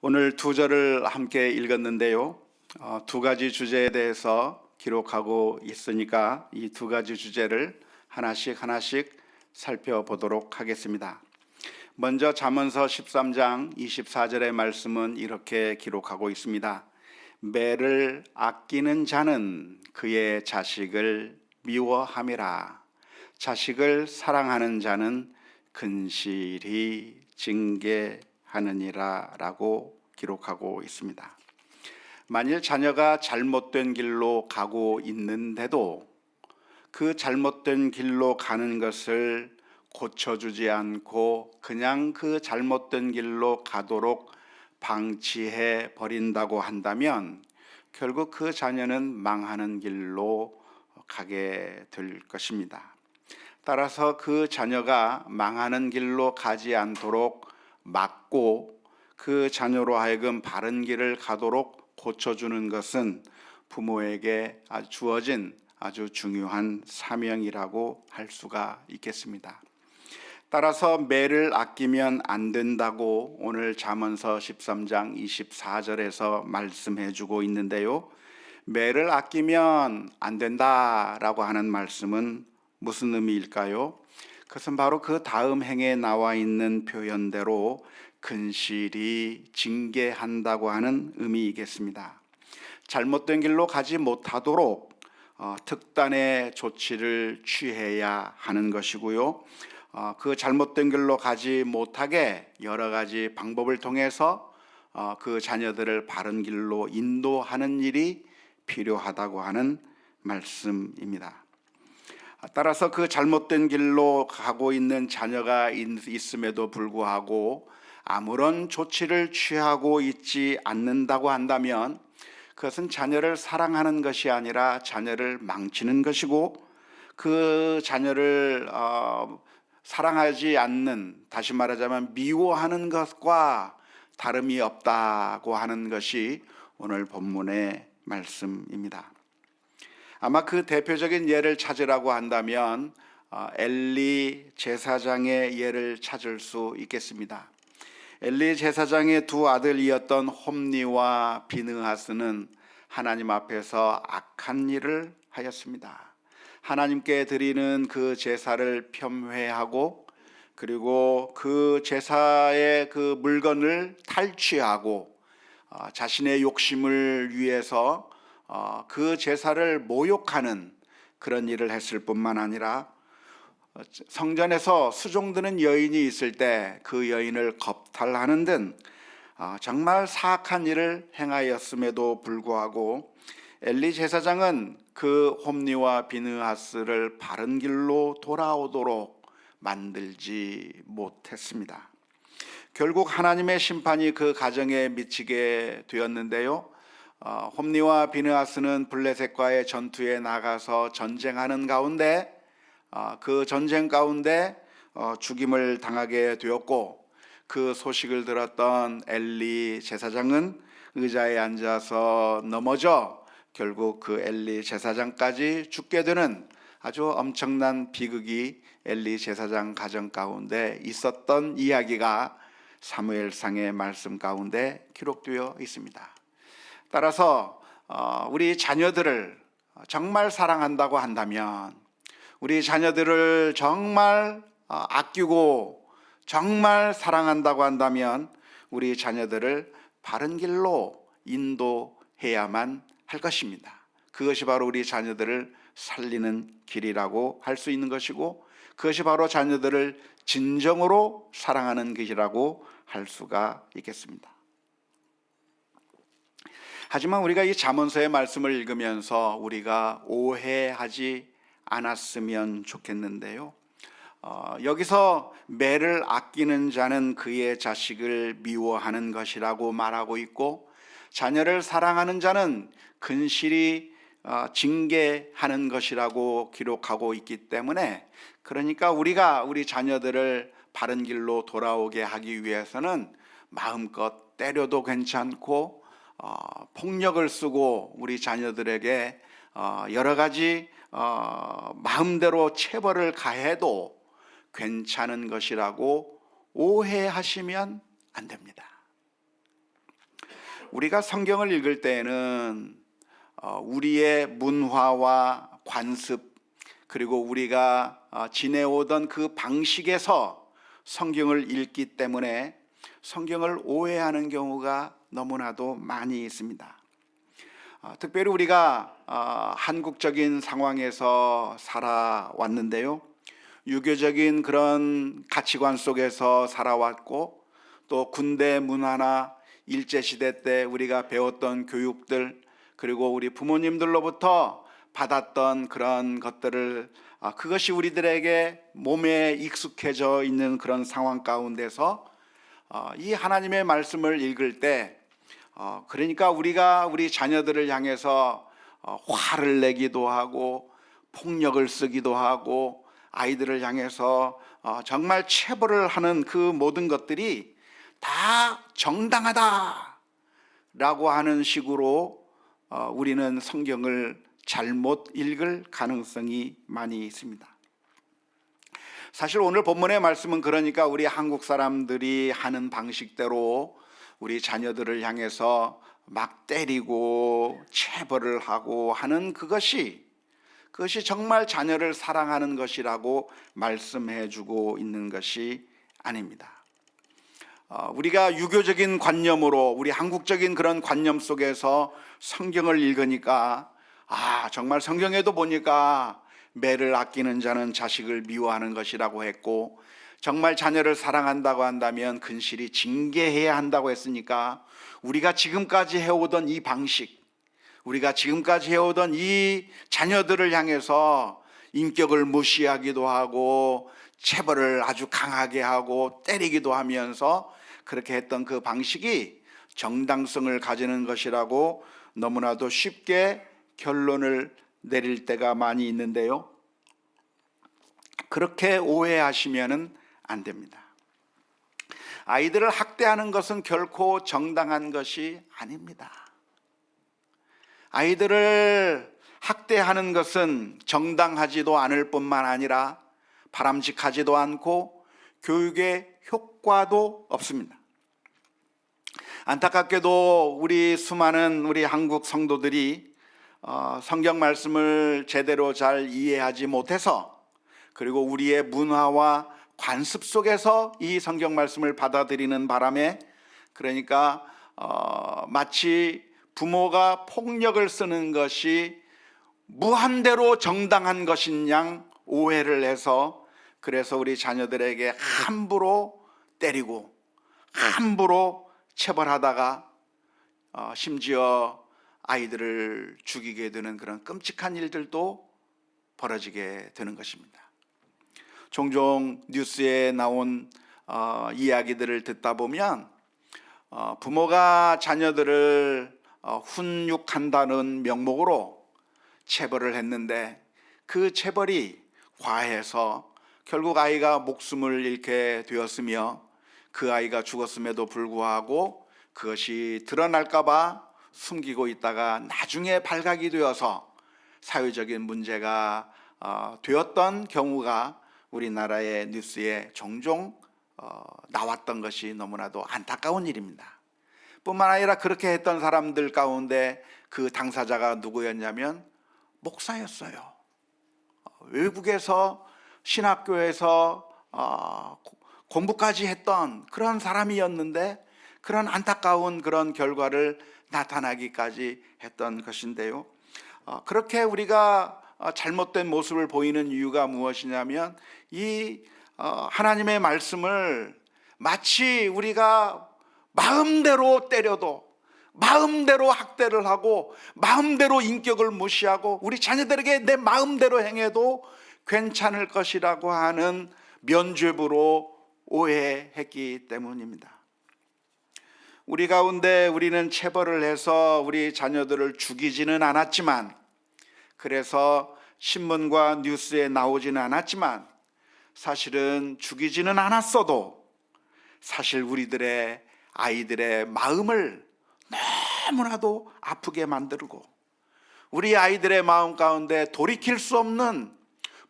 오늘 두 절을 함께 읽었는데요. 두 가지 주제에 대해서 기록하고 있으니까 이 두 가지 주제를 하나씩 살펴보도록 하겠습니다. 먼저 잠언서 13장 24절의 말씀은 이렇게 기록하고 있습니다. 매를 아끼는 자는 그의 자식을 미워함이라. 자식을 사랑하는 자는 근실히 징계하느니라 라고 기록하고 있습니다. 만일 자녀가 잘못된 길로 가고 있는데도 그 잘못된 길로 가는 것을 고쳐주지 않고 그냥 그 잘못된 길로 가도록 방치해 버린다고 한다면 결국 그 자녀는 망하는 길로 가게 될 것입니다. 따라서 그 자녀가 망하는 길로 가지 않도록 막고 그 자녀로 하여금 바른 길을 가도록 고쳐주는 것은 부모에게 주어진 아주 중요한 사명이라고 할 수가 있겠습니다. 따라서 매를 아끼면 안 된다고 오늘 잠언서 13장 24절에서 말씀해 주고 있는데요. 매를 아끼면 안 된다라고 하는 말씀은 무슨 의미일까요? 그것은 바로 그 다음 행에 나와 있는 표현대로 근실히 징계한다고 하는 의미이겠습니다. 잘못된 길로 가지 못하도록 특단의 조치를 취해야 하는 것이고요. 그 잘못된 길로 가지 못하게 여러 가지 방법을 통해서 그 자녀들을 바른 길로 인도하는 일이 필요하다고 하는 말씀입니다. 따라서 그 잘못된 길로 가고 있는 자녀가 있음에도 불구하고 아무런 조치를 취하고 있지 않는다고 한다면 그것은 자녀를 사랑하는 것이 아니라 자녀를 망치는 것이고 그 자녀를 사랑하지 않는, 다시 말하자면 미워하는 것과 다름이 없다고 하는 것이 오늘 본문의 말씀입니다. 아마 그 대표적인 예를 찾으라고 한다면 엘리 제사장의 예를 찾을 수 있겠습니다. 엘리 제사장의 두 아들이었던 홈니와 비느하스는 하나님 앞에서 악한 일을 하였습니다. 하나님께 드리는 그 제사를 폄훼하고 그리고 그 제사의 그 물건을 탈취하고 자신의 욕심을 위해서 그 제사를 모욕하는 그런 일을 했을 뿐만 아니라 성전에서 수종드는 여인이 있을 때 그 여인을 겁탈하는 등 정말 사악한 일을 행하였음에도 불구하고 엘리 제사장은 그 홈니와 비느하스를 바른 길로 돌아오도록 만들지 못했습니다. 결국 하나님의 심판이 그 가정에 미치게 되었는데요. 홈니와 비느하스는 블레셋과의 전투에 나가서 전쟁하는 가운데 그 전쟁 가운데 죽임을 당하게 되었고 그 소식을 들었던 엘리 제사장은 의자에 앉아서 넘어져 결국 그 엘리 제사장까지 죽게 되는 아주 엄청난 비극이 엘리 제사장 가정 가운데 있었던 이야기가 사무엘상의 말씀 가운데 기록되어 있습니다. 따라서 우리 자녀들을 정말 사랑한다고 한다면 우리 자녀들을 정말 아끼고 정말 사랑한다고 한다면 우리 자녀들을 바른 길로 인도해야만 할 것입니다. 그것이 바로 우리 자녀들을 살리는 길이라고 할 수 있는 것이고 그것이 바로 자녀들을 진정으로 사랑하는 것이라고 할 수가 있겠습니다. 하지만 우리가 이 잠언서의 말씀을 읽으면서 우리가 오해하지 않았으면 좋겠는데요. 여기서 매를 아끼는 자는 그의 자식을 미워하는 것이라고 말하고 있고 자녀를 사랑하는 자는 근실히 징계하는 것이라고 기록하고 있기 때문에 그러니까 우리가 우리 자녀들을 바른 길로 돌아오게 하기 위해서는 마음껏 때려도 괜찮고 폭력을 쓰고 우리 자녀들에게 여러 가지 마음대로 체벌을 가해도 괜찮은 것이라고 오해하시면 안 됩니다. 우리가 성경을 읽을 때에는 우리의 문화와 관습, 그리고 우리가 지내오던 그 방식에서 성경을 읽기 때문에 성경을 오해하는 경우가 너무나도 많이 있습니다. 특별히 우리가 한국적인 상황에서 살아왔는데요, 유교적인 그런 가치관 속에서 살아왔고, 또 군대 문화나 일제시대 때 우리가 배웠던 교육들, 그리고 우리 부모님들로부터 받았던 그런 것들을 그것이 우리들에게 몸에 익숙해져 있는 그런 상황 가운데서 이 하나님의 말씀을 읽을 때 그러니까 우리가 우리 자녀들을 향해서 화를 내기도 하고 폭력을 쓰기도 하고 아이들을 향해서 정말 체벌을 하는 그 모든 것들이 다 정당하다라고 하는 식으로 우리는 성경을 잘못 읽을 가능성이 많이 있습니다. 사실 오늘 본문의 말씀은 그러니까 우리 한국 사람들이 하는 방식대로 우리 자녀들을 향해서 막 때리고 체벌을 하고 하는 그것이 정말 자녀를 사랑하는 것이라고 말씀해 주고 있는 것이 아닙니다. 우리가 유교적인 관념으로 우리 한국적인 그런 관념 속에서 성경을 읽으니까 정말 성경에도 보니까 매를 아끼는 자는 자식을 미워하는 것이라고 했고, 정말 자녀를 사랑한다고 한다면 근실히 징계해야 한다고 했으니까 우리가 지금까지 해오던 이 방식, 우리가 지금까지 해오던 이 자녀들을 향해서 인격을 무시하기도 하고 체벌을 아주 강하게 하고 때리기도 하면서 그렇게 했던 그 방식이 정당성을 가지는 것이라고 너무나도 쉽게 결론을 내릴 때가 많이 있는데요, 그렇게 오해하시면 안 됩니다. 아이들을 학대하는 것은 결코 정당한 것이 아닙니다. 아이들을 학대하는 것은 정당하지도 않을 뿐만 아니라 바람직하지도 않고 교육에 효과도 없습니다. 안타깝게도 우리 수많은 우리 한국 성도들이 성경 말씀을 제대로 잘 이해하지 못해서, 그리고 우리의 문화와 관습 속에서 이 성경 말씀을 받아들이는 바람에, 그러니까 마치 부모가 폭력을 쓰는 것이 무한대로 정당한 것인 양 오해를 해서, 그래서 우리 자녀들에게 함부로 때리고 함부로 체벌하다가 심지어 아이들을 죽이게 되는 그런 끔찍한 일들도 벌어지게 되는 것입니다. 종종 뉴스에 나온 이야기들을 듣다 보면 부모가 자녀들을 훈육한다는 명목으로 체벌을 했는데 그 체벌이 과해서 결국 아이가 목숨을 잃게 되었으며, 그 아이가 죽었음에도 불구하고 그것이 드러날까 봐 숨기고 있다가 나중에 발각이 되어서 사회적인 문제가 되었던 경우가 우리나라의 뉴스에 종종 나왔던 것이 너무나도 안타까운 일입니다. 뿐만 아니라 그렇게 했던 사람들 가운데 그 당사자가 누구였냐면 목사였어요. 외국에서 신학교에서 공부까지 했던 그런 사람이었는데 그런 안타까운 그런 결과를 나타나기까지 했던 것인데요, 그렇게 우리가 잘못된 모습을 보이는 이유가 무엇이냐면 이 하나님의 말씀을 마치 우리가 마음대로 때려도, 마음대로 학대를 하고 마음대로 인격을 무시하고 우리 자녀들에게 내 마음대로 행해도 괜찮을 것이라고 하는 면죄부로 오해했기 때문입니다. 우리 가운데 우리는 체벌을 해서 우리 자녀들을 죽이지는 않았지만, 그래서 신문과 뉴스에 나오지는 않았지만, 사실은 죽이지는 않았어도 사실 우리들의 아이들의 마음을 너무나도 아프게 만들고 우리 아이들의 마음 가운데 돌이킬 수 없는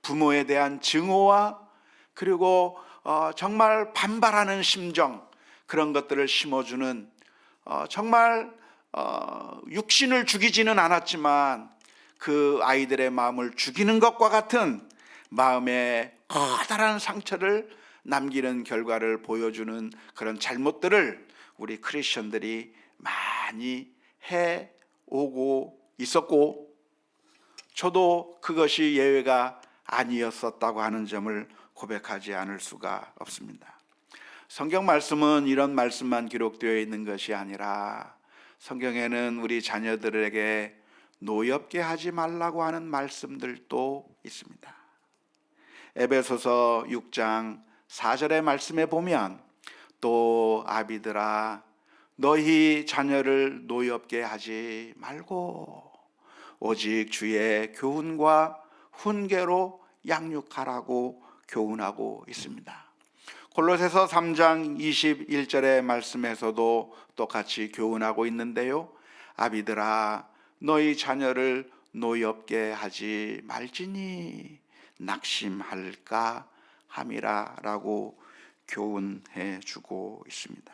부모에 대한 증오와 그리고 정말 반발하는 심정, 그런 것들을 심어주는 정말 육신을 죽이지는 않았지만 그 아이들의 마음을 죽이는 것과 같은 마음의 커다란 상처를 남기는 결과를 보여주는 그런 잘못들을 우리 크리스천들이 많이 해오고 있었고, 저도 그것이 예외가 아니었었다고 하는 점을 고백하지 않을 수가 없습니다. 성경 말씀은 이런 말씀만 기록되어 있는 것이 아니라 성경에는 우리 자녀들에게 노엽게 하지 말라고 하는 말씀들도 있습니다. 에베소서 6장 4절의 말씀에 보면 또 아비들아 너희 자녀를 노엽게 하지 말고 오직 주의 교훈과 훈계로 양육하라고 교훈하고 있습니다. 골로새서 3장 21절의 말씀에서도 똑같이 교훈하고 있는데요, 아비들아 너희 자녀를 노엽게 하지 말지니 낙심할까 함이라 라고 교훈해 주고 있습니다.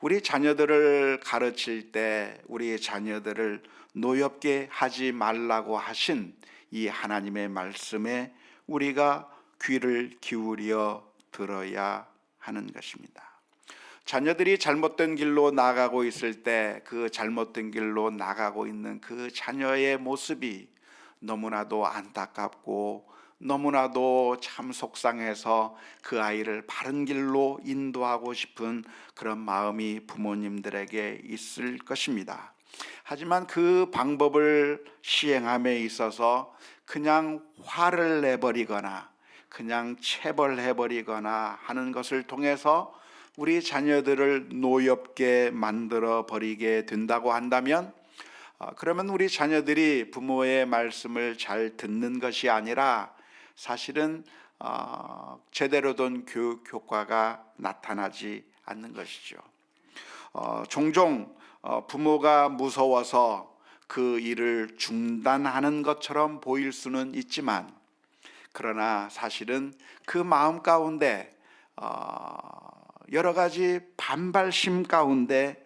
우리 자녀들을 가르칠 때 우리 자녀들을 노엽게 하지 말라고 하신 이 하나님의 말씀에 우리가 귀를 기울여 들어야 하는 것입니다. 자녀들이 잘못된 길로 나가고 있을 때 그 잘못된 길로 나가고 있는 그 자녀의 모습이 너무나도 안타깝고 너무나도 참 속상해서 그 아이를 바른 길로 인도하고 싶은 그런 마음이 부모님들에게 있을 것입니다. 하지만 그 방법을 시행함에 있어서 그냥 화를 내버리거나 그냥 체벌해버리거나 하는 것을 통해서 우리 자녀들을 노엽게 만들어 버리게 된다고 한다면, 그러면 우리 자녀들이 부모의 말씀을 잘 듣는 것이 아니라 사실은 제대로 된 교육 효과가 나타나지 않는 것이죠. 종종 부모가 무서워서 그 일을 중단하는 것처럼 보일 수는 있지만, 그러나 사실은 그 마음 가운데 여러 가지 반발심 가운데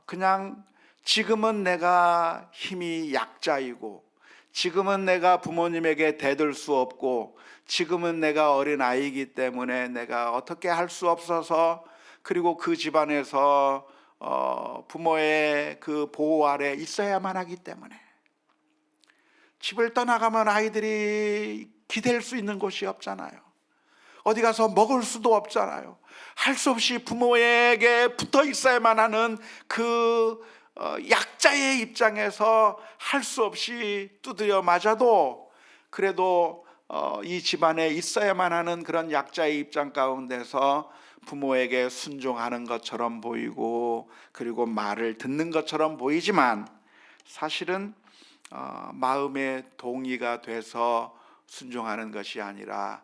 그냥 지금은 내가 힘이 약자이고 지금은 내가 부모님에게 대들 수 없고 지금은 내가 어린아이이기 때문에 내가 어떻게 할 수 없어서, 그리고 그 집안에서 부모의 그 보호 아래 있어야만 하기 때문에 집을 떠나가면 아이들이 기댈 수 있는 곳이 없잖아요. 어디 가서 먹을 수도 없잖아요. 할 수 없이 부모에게 붙어 있어야만 하는 그 약자의 입장에서 할 수 없이 두드려 맞아도 그래도 이 집안에 있어야만 하는 그런 약자의 입장 가운데서 부모에게 순종하는 것처럼 보이고 그리고 말을 듣는 것처럼 보이지만, 사실은 마음의 동의가 돼서 순종하는 것이 아니라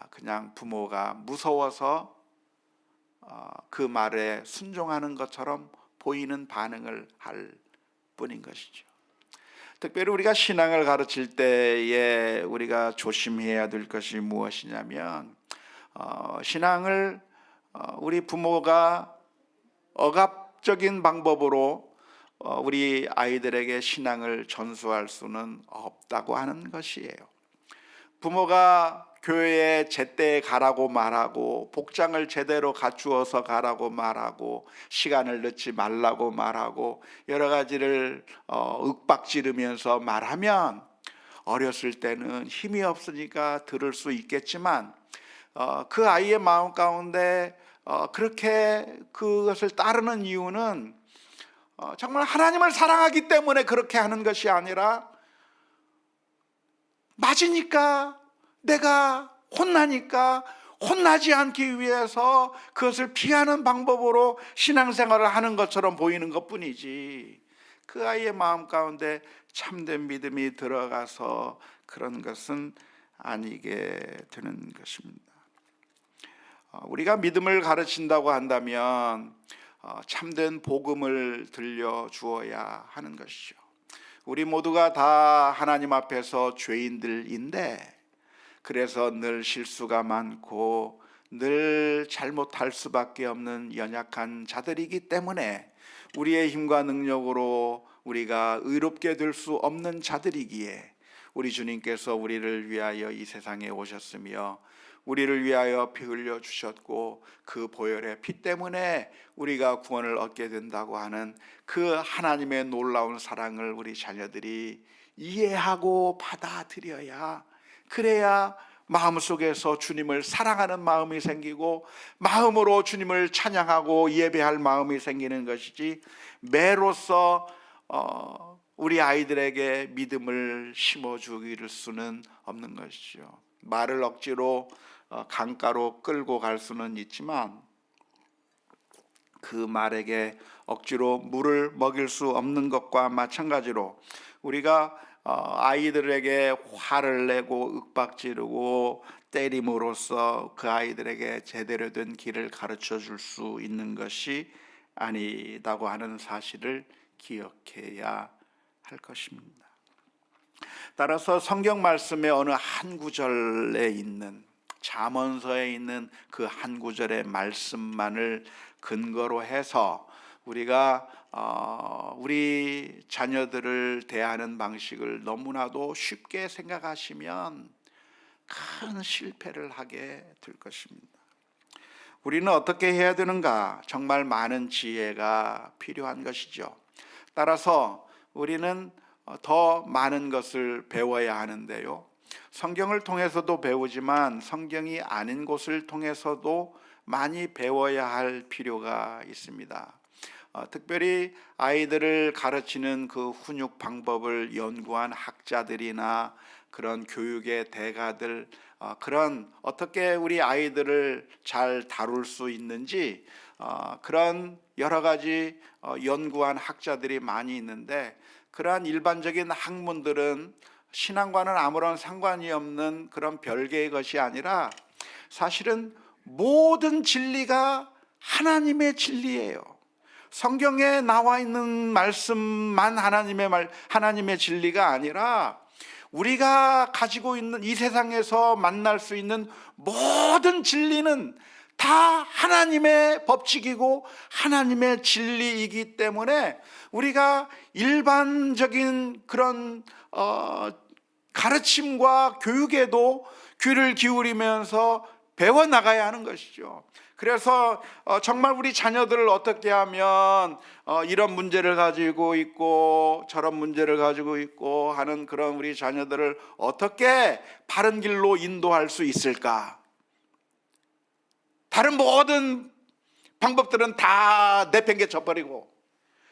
그냥 부모가 무서워서 그 말에 순종하는 것처럼 보이는 반응을 할 뿐인 것이죠. 특별히 우리가 신앙을 가르칠 때에 우리가 조심해야 될 것이 무엇이냐면, 신앙을 우리 부모가 억압적인 방법으로 우리 아이들에게 신앙을 전수할 수는 없다고 하는 것이에요. 부모가 교회에 제때 가라고 말하고 복장을 제대로 갖추어서 가라고 말하고 시간을 늦지 말라고 말하고 여러 가지를 윽박지르면서 말하면 어렸을 때는 힘이 없으니까 들을 수 있겠지만, 그 아이의 마음 가운데 그렇게 그것을 따르는 이유는 정말 하나님을 사랑하기 때문에 그렇게 하는 것이 아니라, 맞으니까, 내가 혼나니까 혼나지 않기 위해서 그것을 피하는 방법으로 신앙생활을 하는 것처럼 보이는 것뿐이지, 그 아이의 마음 가운데 참된 믿음이 들어가서 그런 것은 아니게 되는 것입니다. 우리가 믿음을 가르친다고 한다면 참된 복음을 들려주어야 하는 것이죠. 우리 모두가 다 하나님 앞에서 죄인들인데, 그래서 늘 실수가 많고 늘 잘못할 수밖에 없는 연약한 자들이기 때문에 우리의 힘과 능력으로 우리가 의롭게 될 수 없는 자들이기에 우리 주님께서 우리를 위하여 이 세상에 오셨으며 우리를 위하여 피 흘려 주셨고 그 보혈의 피 때문에 우리가 구원을 얻게 된다고 하는 그 하나님의 놀라운 사랑을 우리 자녀들이 이해하고 받아들여야, 그래야 마음속에서 주님을 사랑하는 마음이 생기고 마음으로 주님을 찬양하고 예배할 마음이 생기는 것이지, 매로서 우리 아이들에게 믿음을 심어주길 수는 없는 것이죠. 말을 억지로 강가로 끌고 갈 수는 있지만 그 말에게 억지로 물을 먹일 수 없는 것과 마찬가지로 우리가 아이들에게 화를 내고 윽박지르고 때림으로써 그 아이들에게 제대로 된 길을 가르쳐 줄 수 있는 것이 아니다고 하는 사실을 기억해야 할 것입니다. 따라서 성경 말씀의 어느 한 구절에 있는, 잠언서에 있는 그 한 구절의 말씀만을 근거로 해서 우리가 우리 자녀들을 대하는 방식을 너무나도 쉽게 생각하시면 큰 실패를 하게 될 것입니다. 우리는 어떻게 해야 되는가? 정말 많은 지혜가 필요한 것이죠. 따라서 우리는 더 많은 것을 배워야 하는데요, 성경을 통해서도 배우지만 성경이 아닌 곳을 통해서도 많이 배워야 할 필요가 있습니다. 특별히 아이들을 가르치는 그 훈육 방법을 연구한 학자들이나 그런 교육의 대가들, 그런 어떻게 우리 아이들을 잘 다룰 수 있는지 그런 여러 가지 연구한 학자들이 많이 있는데, 그러한 일반적인 학문들은 신앙과는 아무런 상관이 없는 그런 별개의 것이 아니라 사실은 모든 진리가 하나님의 진리예요. 성경에 나와 있는 말씀만 하나님의 진리가 아니라 우리가 가지고 있는 이 세상에서 만날 수 있는 모든 진리는 다 하나님의 법칙이고 하나님의 진리이기 때문에 우리가 일반적인 그런 가르침과 교육에도 귀를 기울이면서 배워나가야 하는 것이죠. 그래서 정말 우리 자녀들을 어떻게 하면 이런 문제를 가지고 있고 저런 문제를 가지고 있고 하는 그런 우리 자녀들을 어떻게 바른 길로 인도할 수 있을까? 다른 모든 방법들은 다 내팽개쳐 버리고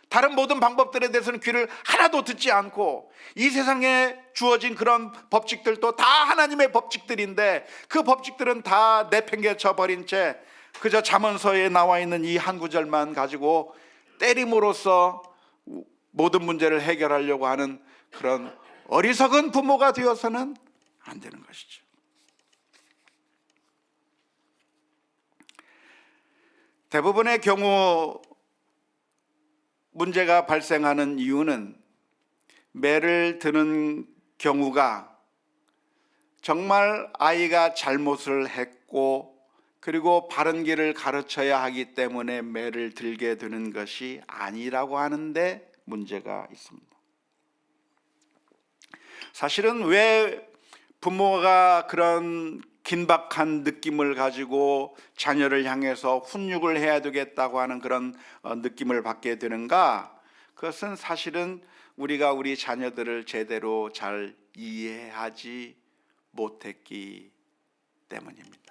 다른 모든 방법들에 대해서는 귀를 하나도 듣지 않고 이 세상에 주어진 그런 법칙들도 다 하나님의 법칙들인데 그 법칙들은 다 내팽개쳐 버린 채 그저 잠언서에 나와 있는 이 한 구절만 가지고 때림으로써 모든 문제를 해결하려고 하는 그런 어리석은 부모가 되어서는 안 되는 것이죠. 대부분의 경우 문제가 발생하는 이유는 매를 드는 경우가 정말 아이가 잘못을 했고 그리고 바른 길을 가르쳐야 하기 때문에 매를 들게 되는 것이 아니라고 하는데 문제가 있습니다. 사실은 왜 부모가 그런 긴박한 느낌을 가지고 자녀를 향해서 훈육을 해야 되겠다고 하는 그런 느낌을 받게 되는가? 그것은 사실은 우리가 우리 자녀들을 제대로 잘 이해하지 못했기 때문입니다.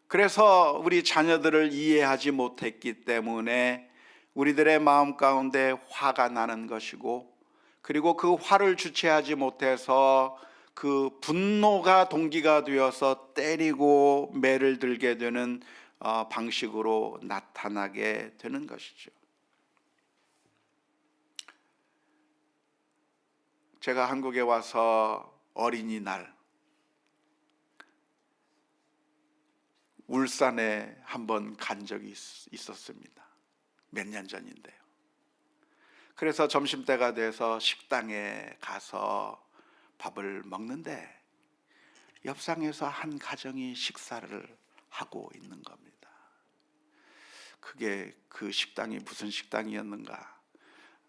그래서 우리 자녀들을 이해하지 못했기 때문에 우리들의 마음 가운데 화가 나는 것이고, 그리고 그 화를 주체하지 못해서 그 분노가 동기가 되어서 때리고 매를 들게 되는 방식으로 나타나게 되는 것이죠. 제가 한국에 와서 어린이날 울산에 한번 간 적이 있었습니다. 몇 년 전인데요. 그래서 점심때가 돼서 식당에 가서 밥을 먹는데 옆상에서 한 가정이 식사를 하고 있는 겁니다. 그게 그 식당이 무슨 식당이었는가?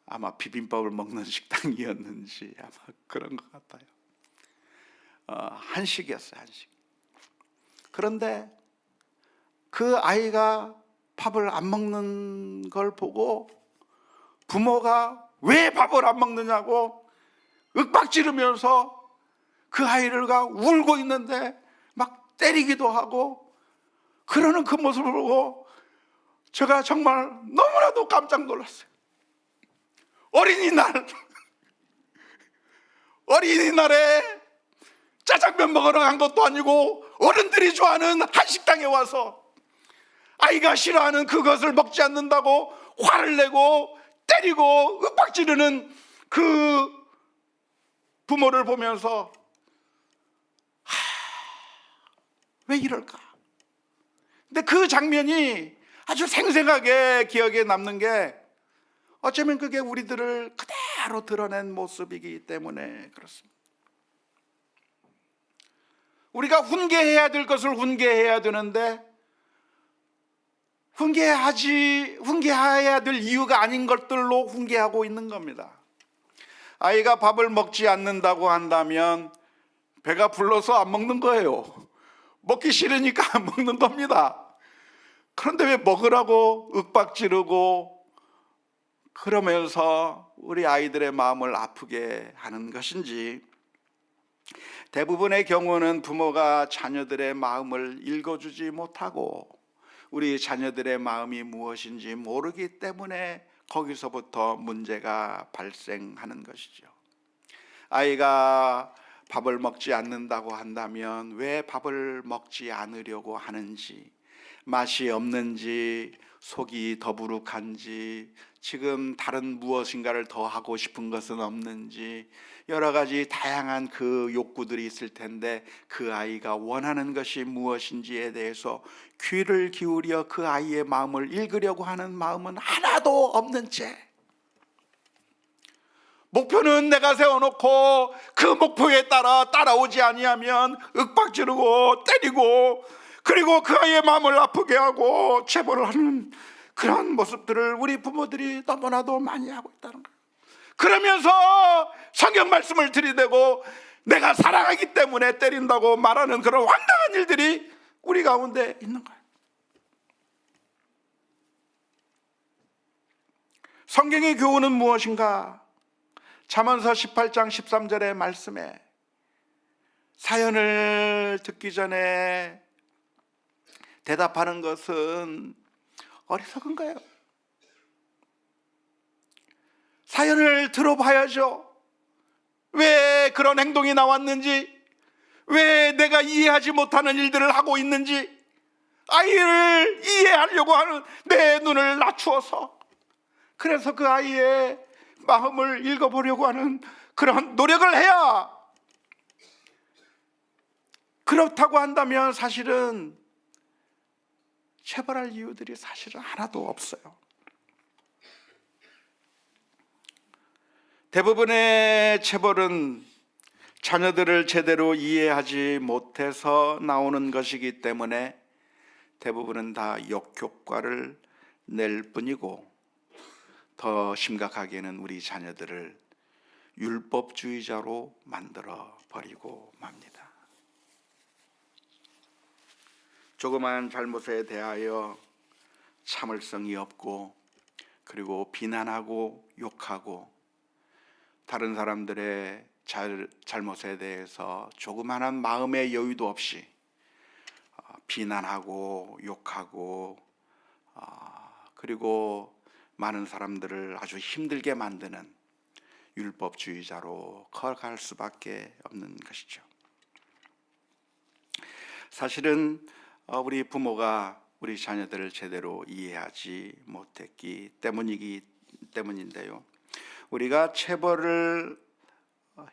아마 비빔밥을 먹는 식당이었는지 아마 그런 것 같아요. 한식이었어요, 한식. 그런데 그 아이가 밥을 안 먹는 걸 보고 부모가 왜 밥을 안 먹느냐고 윽박지르면서 그 아이가 울고 있는데 막 때리기도 하고 그러는 그 모습을 보고 제가 정말 너무나도 깜짝 놀랐어요. 어린이날에 짜장면 먹으러 간 것도 아니고 어른들이 좋아하는 한식당에 와서 아이가 싫어하는 그것을 먹지 않는다고 화를 내고 때리고 윽박지르는 그 부모를 보면서 왜 이럴까? 근데 그 장면이 아주 생생하게 기억에 남는 게 어쩌면 그게 우리들을 그대로 드러낸 모습이기 때문에 그렇습니다. 우리가 훈계해야 될 것을 훈계해야 되는데 훈계해야 될 이유가 아닌 것들로 훈계하고 있는 겁니다. 아이가 밥을 먹지 않는다고 한다면 배가 불러서 안 먹는 거예요. 먹기 싫으니까 안 먹는 겁니다. 그런데 왜 먹으라고 윽박지르고 그러면서 우리 아이들의 마음을 아프게 하는 것인지, 대부분의 경우는 부모가 자녀들의 마음을 읽어주지 못하고 우리 자녀들의 마음이 무엇인지 모르기 때문에 거기서부터 문제가 발생하는 것이죠. 아이가 밥을 먹지 않는다고 한다면 왜 밥을 먹지 않으려고 하는지, 맛이 없는지, 속이 더부룩한지, 지금 다른 무엇인가를 더 하고 싶은 것은 없는지, 여러 가지 다양한 그 욕구들이 있을 텐데 그 아이가 원하는 것이 무엇인지에 대해서 귀를 기울여 그 아이의 마음을 읽으려고 하는 마음은 하나도 없는 채, 목표는 내가 세워놓고 그 목표에 따라오지 아니하면 윽박지르고 때리고, 그리고 그 아이의 마음을 아프게 하고 체벌을 하는 그런 모습들을 우리 부모들이 너무나도 많이 하고 있다는 거예요. 그러면서 성경 말씀을 들이대고 내가 사랑하기 때문에 때린다고 말하는 그런 황당한 일들이 우리 가운데 있는 거예요. 성경의 교훈은 무엇인가? 잠언서 18장 13절의 말씀에 사연을 듣기 전에 대답하는 것은 어리석은 거예요. 사연을 들어봐야죠. 왜 그런 행동이 나왔는지, 왜 내가 이해하지 못하는 일들을 하고 있는지, 아이를 이해하려고 하는 내 눈을 낮추어서, 그래서 그 아이의 마음을 읽어보려고 하는 그런 노력을 해야, 그렇다고 한다면 사실은 체벌할 이유들이 사실은 하나도 없어요. 대부분의 체벌은 자녀들을 제대로 이해하지 못해서 나오는 것이기 때문에 대부분은 다 역효과를 낼 뿐이고, 더 심각하게는 우리 자녀들을 율법주의자로 만들어 버리고 맙니다. 조그마한 잘못에 대하여 참을성이 없고, 그리고 비난하고 욕하고, 다른 사람들의 잘못에 대해서 조그마한 마음의 여유도 없이 비난하고 욕하고, 그리고 많은 사람들을 아주 힘들게 만드는 율법주의자로 커갈 수밖에 없는 것이죠. 사실은 우리 부모가 우리 자녀들을 제대로 이해하지 못했기 때문인데요, 우리가 체벌을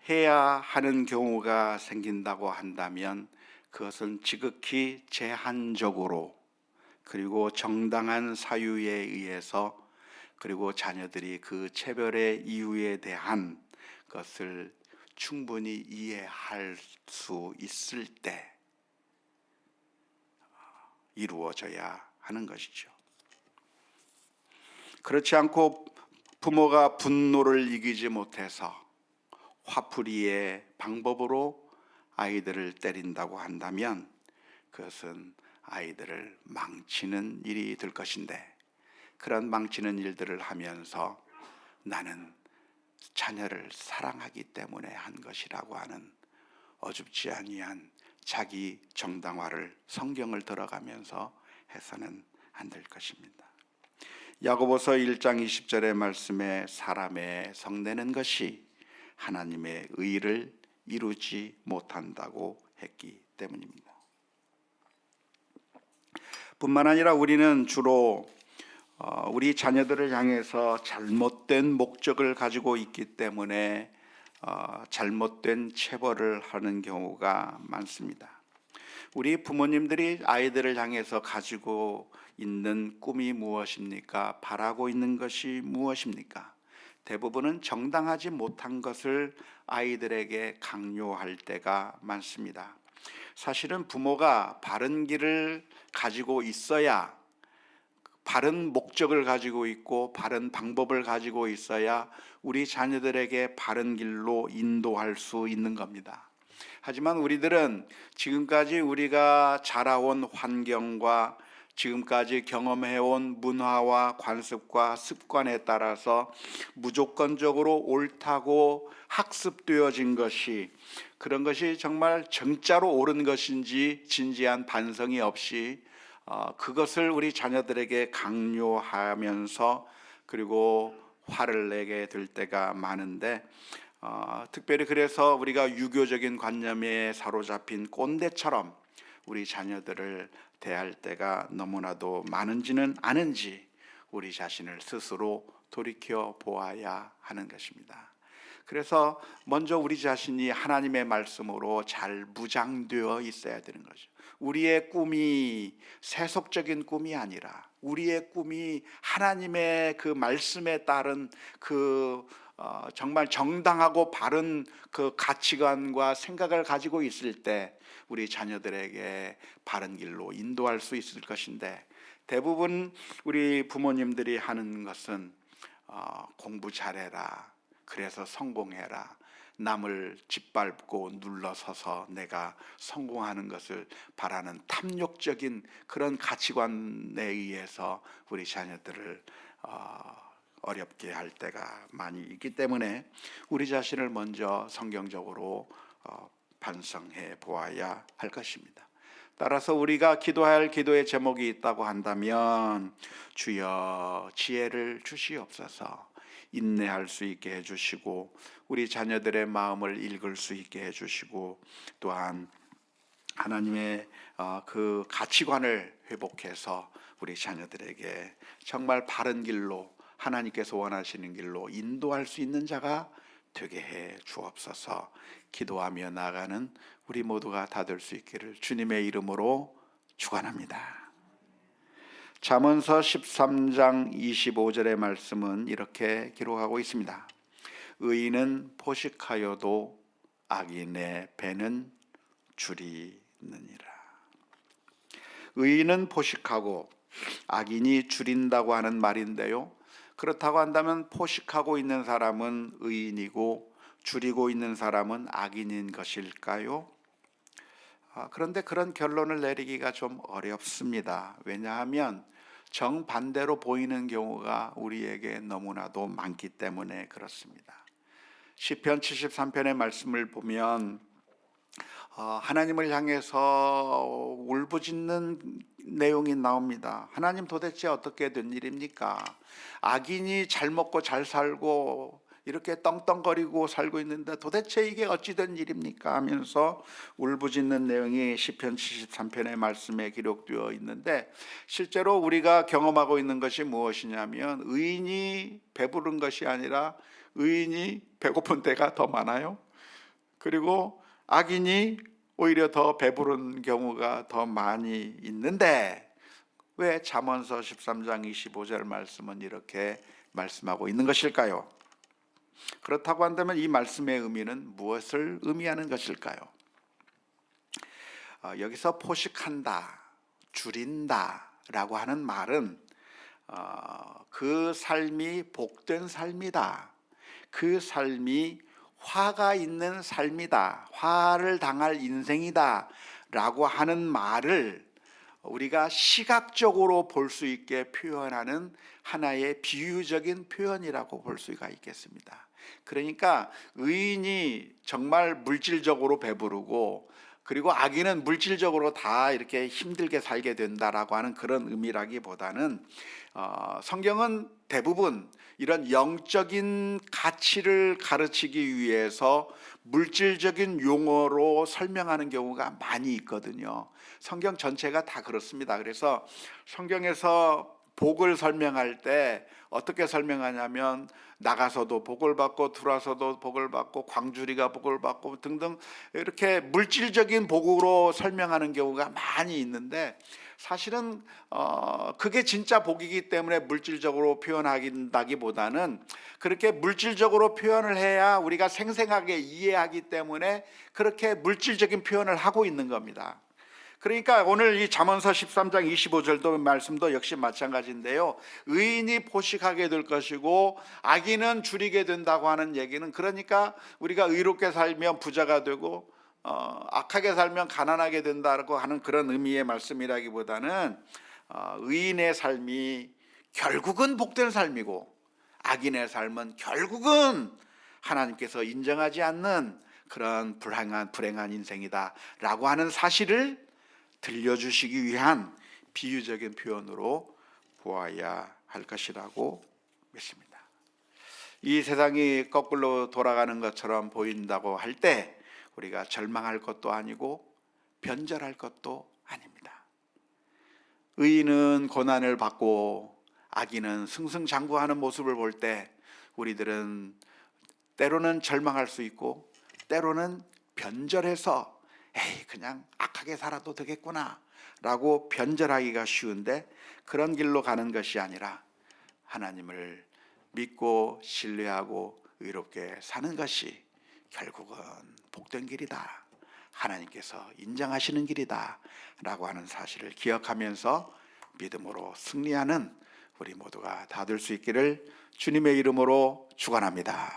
해야 하는 경우가 생긴다고 한다면 그것은 지극히 제한적으로, 그리고 정당한 사유에 의해서, 그리고 자녀들이 그 체벌의 이유에 대한 것을 충분히 이해할 수 있을 때 이루어져야 하는 것이죠. 그렇지 않고 부모가 분노를 이기지 못해서 화풀이의 방법으로 아이들을 때린다고 한다면 그것은 아이들을 망치는 일이 될 것인데, 그런 망치는 일들을 하면서 나는 자녀를 사랑하기 때문에 한 것이라고 하는 어줍지 아니한 자기 정당화를 성경을 들어가면서 해서는 안 될 것입니다. 야고보서 1장 20절의 말씀에 사람의 성내는 것이 하나님의 의를 이루지 못한다고 했기 때문입니다. 뿐만 아니라 우리는 주로 우리 자녀들을 향해서 잘못된 목적을 가지고 있기 때문에 잘못된 체벌을 하는 경우가 많습니다. 우리 부모님들이 아이들을 향해서 가지고 있는 꿈이 무엇입니까? 바라고 있는 것이 무엇입니까? 대부분은 정당하지 못한 것을 아이들에게 강요할 때가 많습니다. 사실은 부모가 바른 길을 가지고 있어야, 바른 목적을 가지고 있고 바른 방법을 가지고 있어야 우리 자녀들에게 바른 길로 인도할 수 있는 겁니다. 하지만 우리들은 지금까지 우리가 자라온 환경과 지금까지 경험해온 문화와 관습과 습관에 따라서 무조건적으로 옳다고 학습되어진 것이, 그런 것이 정말 정자로 옳은 것인지 진지한 반성이 없이 그것을 우리 자녀들에게 강요하면서 그리고 화를 내게 될 때가 많은데, 특별히 그래서 우리가 유교적인 관념에 사로잡힌 꼰대처럼 우리 자녀들을 대할 때가 너무나도 많은지는 아는지 우리 자신을 스스로 돌이켜 보아야 하는 것입니다. 그래서 먼저 우리 자신이 하나님의 말씀으로 잘 무장되어 있어야 되는 거죠. 우리의 꿈이 세속적인 꿈이 아니라 우리의 꿈이 하나님의 그 말씀에 따른 정말 정당하고 바른 그 가치관과 생각을 가지고 있을 때 우리 자녀들에게 바른 길로 인도할 수 있을 것인데, 대부분 우리 부모님들이 하는 것은 공부 잘해라, 그래서 성공해라, 남을 짓밟고 눌러서서 내가 성공하는 것을 바라는 탐욕적인 그런 가치관에 의해서 우리 자녀들을 어렵게 할 때가 많이 있기 때문에 우리 자신을 먼저 성경적으로 반성해 보아야 할 것입니다. 따라서 우리가 기도해야 할 기도의 제목이 있다고 한다면, 주여 지혜를 주시옵소서, 인내할 수 있게 해주시고 우리 자녀들의 마음을 읽을 수 있게 해주시고, 또한 하나님의 그 가치관을 회복해서 우리 자녀들에게 정말 바른 길로, 하나님께서 원하시는 길로 인도할 수 있는 자가 되게 해 주옵소서. 기도하며 나아가는 우리 모두가 다 될 수 있기를 주님의 이름으로 축원합니다. 잠언서 13장 25절의 말씀은 이렇게 기록하고 있습니다. 의인은 포식하여도 악인의 배는 줄이느니라. 의인은 포식하고 악인이 줄인다고 하는 말인데요, 그렇다고 한다면 포식하고 있는 사람은 의인이고 줄이고 있는 사람은 악인인 것일까요? 그런데 그런 결론을 내리기가 좀 어렵습니다. 왜냐하면 정반대로 보이는 경우가 우리에게 너무나도 많기 때문에 그렇습니다. 시편 73편의 말씀을 보면 하나님을 향해서 울부짖는 내용이 나옵니다. 하나님, 도대체 어떻게 된 일입니까? 악인이 잘 먹고 잘 살고 이렇게 떵떵거리고 살고 있는데 도대체 이게 어찌 된 일입니까? 하면서 울부짖는 내용이 시편 73편의 말씀에 기록되어 있는데, 실제로 우리가 경험하고 있는 것이 무엇이냐면 의인이 배부른 것이 아니라 의인이 배고픈 때가 더 많아요. 그리고 악인이 오히려 더 배부른 경우가 더 많이 있는데, 왜 잠언서 13장 25절 말씀은 이렇게 말씀하고 있는 것일까요? 그렇다고 한다면 이 말씀의 의미는 무엇을 의미하는 것일까요? 여기서 포식한다, 줄인다라고 하는 말은 그 삶이 복된 삶이다. 그 삶이 화가 있는 삶이다. 화를 당할 인생이다. 라고 하는 말을 우리가 시각적으로 볼 수 있게 표현하는 하나의 비유적인 표현이라고 볼 수가 있겠습니다. 그러니까 의인이 정말 물질적으로 배부르고 그리고 악인은 물질적으로 다 이렇게 힘들게 살게 된다라고 하는 그런 의미라기보다는 성경은 대부분 이런 영적인 가치를 가르치기 위해서 물질적인 용어로 설명하는 경우가 많이 있거든요. 성경 전체가 다 그렇습니다. 그래서 성경에서 복을 설명할 때 어떻게 설명하냐면 나가서도 복을 받고 들어와서도 복을 받고 광주리가 복을 받고 등등 이렇게 물질적인 복으로 설명하는 경우가 많이 있는데 사실은 그게 진짜 복이기 때문에 물질적으로 표현하기보다는 그렇게 물질적으로 표현을 해야 우리가 생생하게 이해하기 때문에 그렇게 물질적인 표현을 하고 있는 겁니다. 그러니까 오늘 이 잠언서 13장 25절도 말씀도 역시 마찬가지인데요. 의인이 포식하게 될 것이고 악인은 줄이게 된다고 하는 얘기는 그러니까 우리가 의롭게 살면 부자가 되고 악하게 살면 가난하게 된다고 하는 그런 의미의 말씀이라기보다는 의인의 삶이 결국은 복된 삶이고 악인의 삶은 결국은 하나님께서 인정하지 않는 그런 불행한 인생이다라고 하는 사실을 들려주시기 위한 비유적인 표현으로 보아야 할 것이라고 믿습니다. 이 세상이 거꾸로 돌아가는 것처럼 보인다고 할 때 우리가 절망할 것도 아니고 변절할 것도 아닙니다. 의인은 고난을 받고 악인은 승승장구하는 모습을 볼 때 우리들은 때로는 절망할 수 있고 때로는 변절해서 에이 그냥 악하게 살아도 되겠구나 라고 변절하기가 쉬운데 그런 길로 가는 것이 아니라 하나님을 믿고 신뢰하고 의롭게 사는 것이 결국은 복된 길이다, 하나님께서 인정하시는 길이다 라고 하는 사실을 기억하면서 믿음으로 승리하는 우리 모두가 다 될 수 있기를 주님의 이름으로 축원합니다.